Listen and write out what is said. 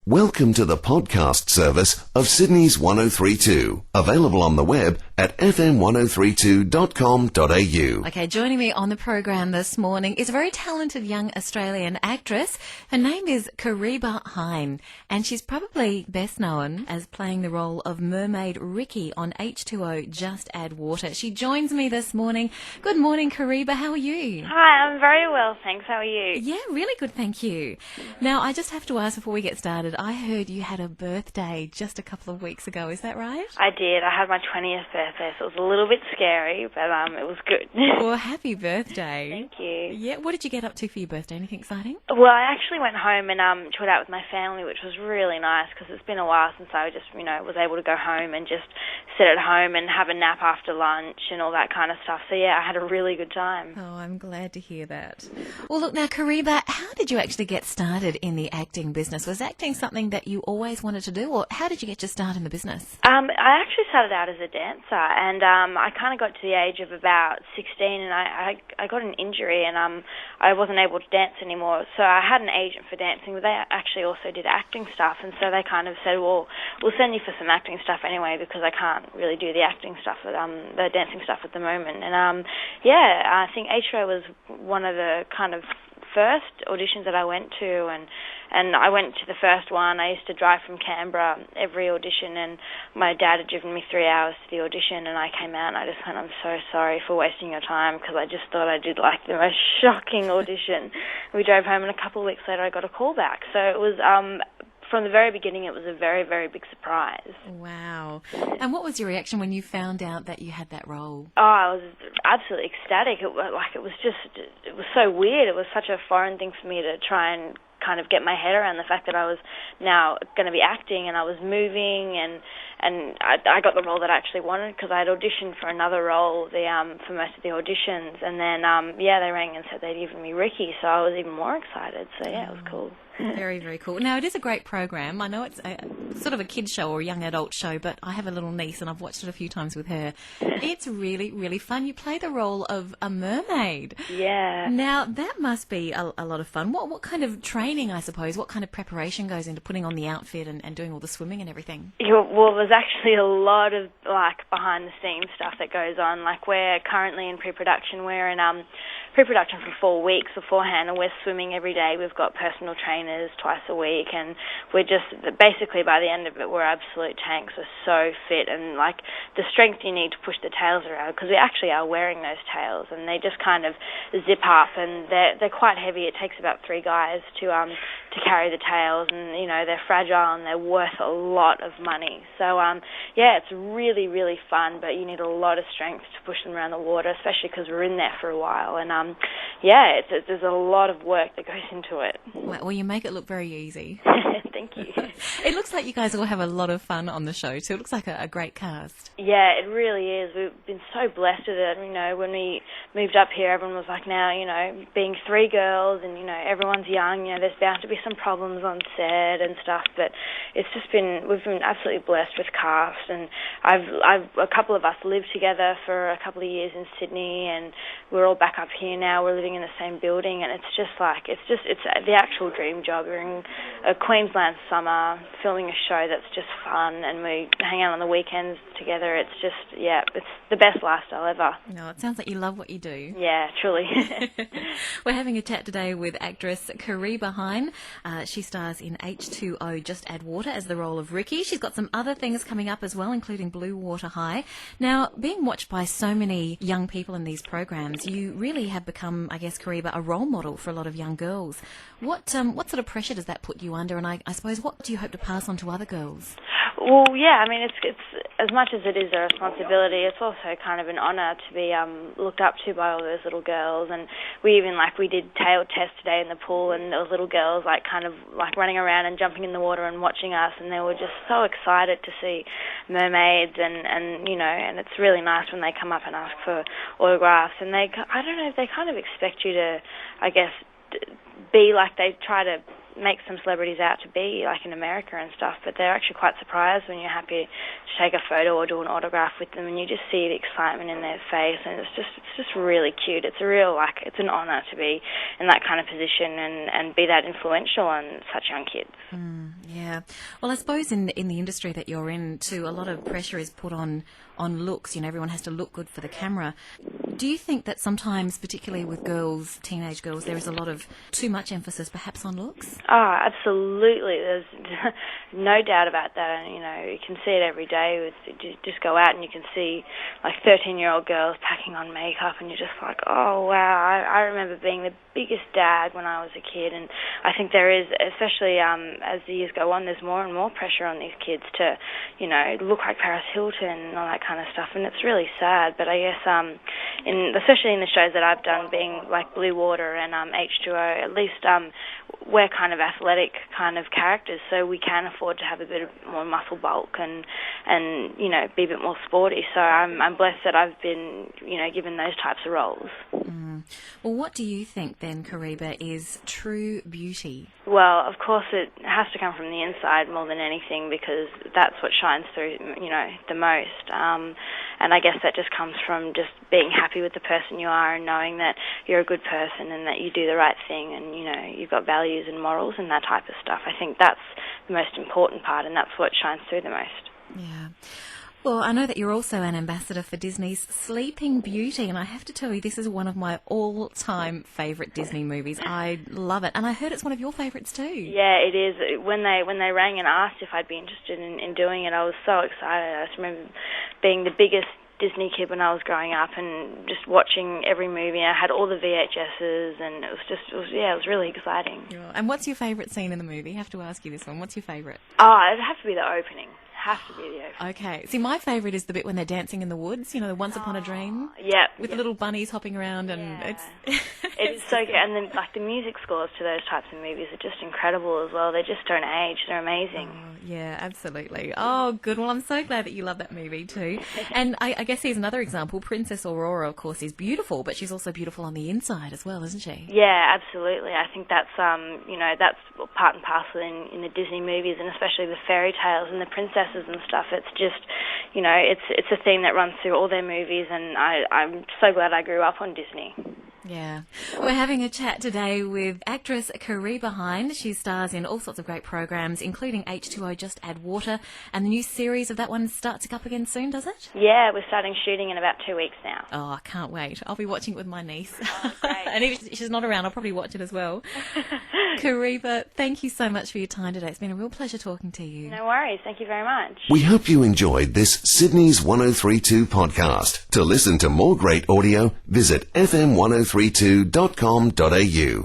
Welcome to the podcast service of Sydney's 1032, available on the web at fm1032.com.au. Okay, joining me on the program this morning is a very talented young Australian actress. Her name is Cariba Heine, and she's probably best known as playing the role of mermaid Ricky on H2O Just Add Water. She joins me this morning. Good morning, Cariba. How are you? Hi, I'm very well, thanks. How are you? Yeah, really good, thank you. Now, I just have to ask before we get started, I heard you had a birthday just a couple of weeks ago. Is that right? I did. I had my 20th birthday, so it was a little bit scary, but it was good. Well, happy birthday. Thank you. Yeah, what did you get up to for your birthday? Anything exciting? Well, I actually went home and chilled out with my family, which was really nice because it's been a while since I just, was able to go home and just sit at home and have a nap after lunch and all that kind of stuff. So, yeah, I had a really good time. Oh, I'm glad to hear that. Well, look, now, Cariba, how did you actually get started in the acting business? Was acting something that you always wanted to do, or how did you get your start in the business? I actually started out as a dancer, and I kind of got to the age of about 16, and I got an injury, and I wasn't able to dance anymore. So I had an agent for dancing, but they actually also did acting stuff, and so they kind of said, well, we'll send you for some acting stuff anyway, because I can't really do the acting stuff, the dancing stuff at the moment. And I think H2O was one of the kind of first auditions that I went to, and I went to the first one. I used to drive from Canberra every audition, and my dad had driven me 3 hours to the audition, and I came out and I just went, I'm so sorry for wasting your time, because I just thought I did like the most shocking audition. We drove home, and a couple of weeks later I got a call back. So it was from the very beginning, it was a very, very big surprise. Wow. And what was your reaction when you found out that you had that role? Oh, I was absolutely ecstatic. It was so weird. It was such a foreign thing for me to try and kind of get my head around the fact that I was now going to be acting, and I was moving, and I got the role that I actually wanted, because I had auditioned for another role for most of the auditions, and then they rang and said they'd given me Ricky, so I was even more excited. So yeah, it was cool. Very, very cool. Now, it is a great program. I know it's sort of a kid's show or a young adult show, but I have a little niece and I've watched it a few times with her. It's really, really fun. You play the role of a mermaid. Yeah. Now, that must be a lot of fun. What kind of training, I suppose, what kind of preparation goes into putting on the outfit and doing all the swimming and everything? Yeah, well, there's actually a lot of behind-the-scenes stuff that goes on. We're currently in pre-production. We're in pre-production for 4 weeks beforehand, and we're swimming every day. We've got personal trainers twice a week, and we're just basically, by the end of it, we're absolute tanks. We're so fit, and the strength you need to push the tails around, because we actually are wearing those tails, and they just kind of zip up, and they're quite heavy. It takes about 3 guys to carry the tails, and they're fragile and they're worth a lot of money. So it's really, really fun, but you need a lot of strength to push them around the water, especially because we're in there for a while. And there's a lot of work that goes into it. Well, you make it look very easy. Thank you. It looks like you guys all have a lot of fun on the show, so it looks like a great cast. Yeah, it really is. We've been so blessed with it. When we moved up here, everyone was like, now, being 3 girls and, everyone's young, there's bound to be some problems on set and stuff, but it's just we've been absolutely blessed with cast, and a couple of us lived together for a couple of years in Sydney, and we're all back up here now. We're living in the same building, and it's the actual dream job. We're in Queensland summer filming a show that's just fun, and we hang out on the weekends together. It's just, it's the best lifestyle ever. No, it sounds like you love what you do. Yeah, truly. We're having a chat today with actress Cariba Heine. She stars in H2O Just Add Water as the role of Ricky. She's got some other things coming up as well, including Blue Water High. Now, being watched by so many young people in these programs, you really have become, I guess, Cariba, a role model for a lot of young girls. What sort of pressure does that put you under, and I suppose what do you hope to pass on to other girls? Well, yeah, it's as much as it is a responsibility, it's also kind of an honour to be looked up to by all those little girls. And we did tail tests today in the pool, and those little girls running around and jumping in the water and watching us, and they were just so excited to see mermaids, and it's really nice when they come up and ask for autographs, and they kind of expect you to, I guess, be like, they try to makes some celebrities out to be, like in America and stuff, but they're actually quite surprised when you're happy to take a photo or do an autograph with them, and you just see the excitement in their face, and it's just really cute. It's a real, it's an honour to be in that kind of position and be that influential on such young kids. Yeah. Well, I suppose in the industry that you're in too, a lot of pressure is put on looks. Everyone has to look good for the camera. Do you think that sometimes, particularly with girls, teenage girls, there is a lot of too much emphasis perhaps on looks? Oh, absolutely. There's no doubt about that. And, you can see it every day. You just go out and you can see 13-year-old girls packing on makeup, and you're just like, oh, wow. I remember being the biggest dag when I was a kid, and I think there is, especially as the years go on, there's more and more pressure on these kids to, look like Paris Hilton and all that kind of stuff, and it's really sad. But I guess, especially in the shows that I've done, being like Blue Water and H2O, at least we're kind of athletic kind of characters, so we can afford to have a bit of more muscle bulk and be a bit more sporty. So I'm blessed that I've been, given those types of roles. Well, what do you think then, Cariba, is true beauty? Well, of course it has to come from the inside more than anything, because that's what shines through, the most. And I guess that just comes from just being happy with the person you are and knowing that you're a good person and that you do the right thing and, you've got values and morals and that type of stuff. I think that's the most important part, and that's what shines through the most. Yeah. Well, I know that you're also an ambassador for Disney's Sleeping Beauty, and I have to tell you, this is one of my all-time favourite Disney movies. I love it, and I heard it's one of your favourites too. Yeah, it is. When they rang and asked if I'd be interested in doing it, I was so excited. I just remember being the biggest Disney kid when I was growing up and just watching every movie. I had all the VHSs, and it was really exciting. Yeah. And what's your favourite scene in the movie? I have to ask you this one. What's your favourite? Oh, it'd have to be the opening. Has to be the opening. Okay. See, my favourite is the bit when they're dancing in the woods, the Once Upon a Dream. Yep. With the little bunnies hopping around, and it's... It is so good. And then, the music scores to those types of movies are just incredible as well. They just don't age. They're amazing. Yeah, absolutely. Oh, good. Well, I'm so glad that you love that movie too. And I guess here's another example. Princess Aurora, of course, is beautiful, but she's also beautiful on the inside as well, isn't she? Yeah, absolutely. I think that's, that's part and parcel in the Disney movies, and especially the fairy tales and the princesses and stuff. It's just, it's a theme that runs through all their movies, and I'm so glad I grew up on Disney. Yeah. We're having a chat today with actress Cariba Heine. She stars in all sorts of great programs, including H2O, Just Add Water, and the new series of that one starts up again soon, does it? Yeah, we're starting shooting in about 2 weeks now. Oh, I can't wait. I'll be watching it with my niece. Oh, great. And if she's not around, I'll probably watch it as well. Cariba, thank you so much for your time today. It's been a real pleasure talking to you. No worries. Thank you very much. We hope you enjoyed this Sydney's 1032 podcast. To listen to more great audio, visit fm1032.com.au.